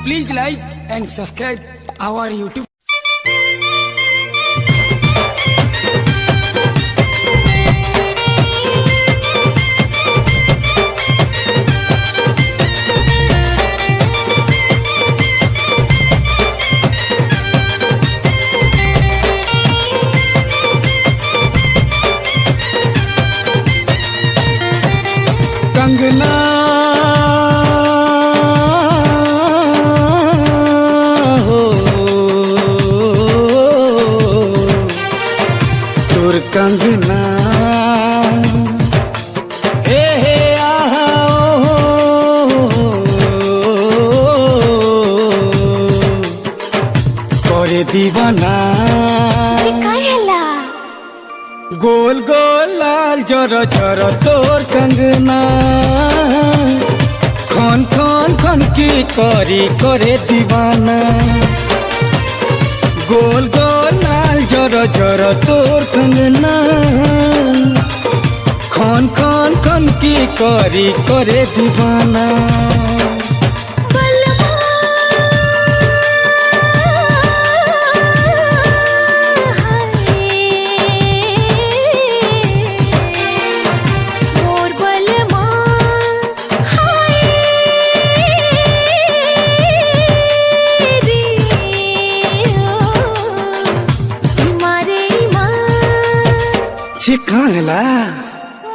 Please like and subscribe our YouTube. कंगना हो तोर कंगना हे आहा करे दीवाना गोल गोल लाल जर जर तोर कंगना खन खन खन की करी करे दीवाना गोल गोल लाल जर जर तोर कंगना खन खन खन की करी करे दीवाना चिकांगला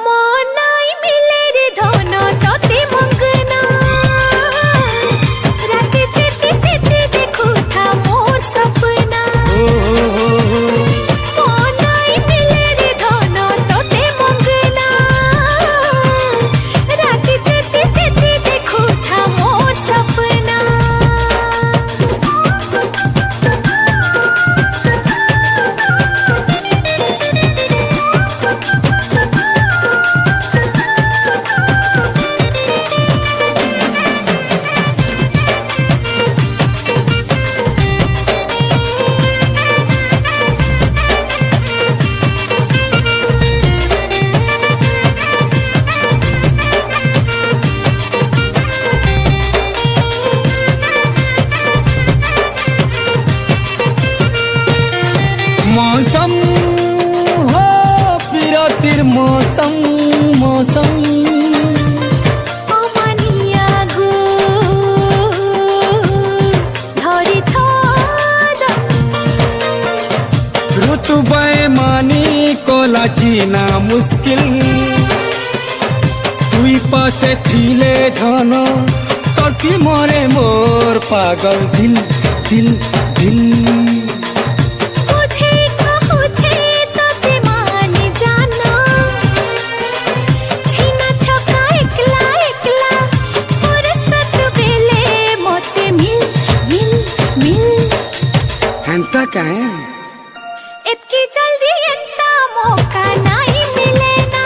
मोनाई मिले रे धोनो तोते मंगना रात चिति चिति देखो था मोर सपना मोनाई मिले रे धोनो तोते मंगना रात चिति चिति देखो था मोर सपना मौसम हो पिरतिर मौसम मौसम अमानिया गो धरी थादम ऋतु बेमानी कोला जीना मुश्किल तुई पासे थिले धन तड़पी मोरे मोर पागल दिल दिल दिल कहे इतनी जल्दी इंता मौका नहीं मिलेना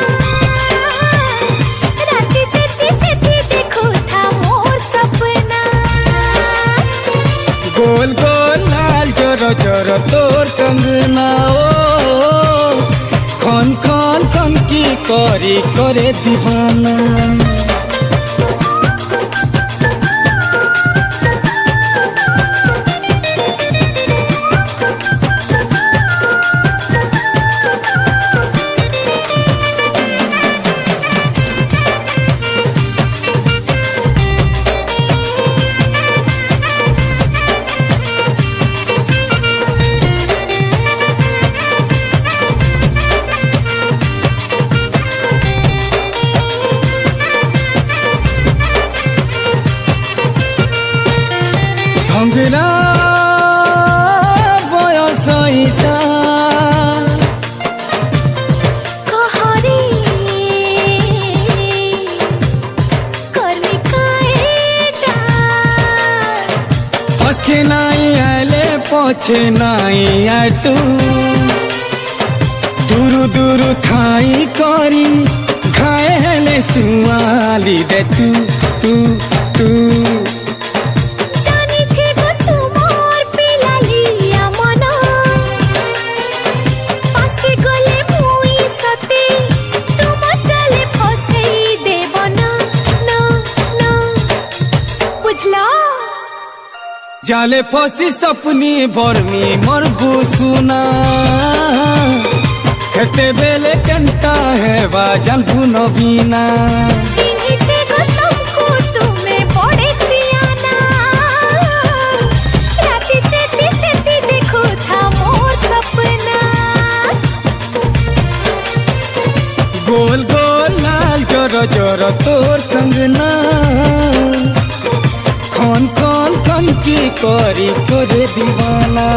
रात चिति चिति देखो था मोर सपना गोल गोल लाल जर जर तोर कंगना खन खन खन की करी करे दीवाना कंगना बयसैता कहरी कर्मी काएटा फसके नहीं आले पछे नहीं आए तू दूरु दूरु थाई करी घायले सुआली दे तू तू तू जाले फसी सपनी बर्मी मरबू सुना खेते बेले केंता है बा जानबू नबीना চিনিছে গো তুমকো তুমি পড়ে সিয়ানা রাতে চেতে চেতে দেখো থা মোর সপনা गोल गोल लाल जोर जोर तोर कंगना खन खन खन की करी तोरे दीवाना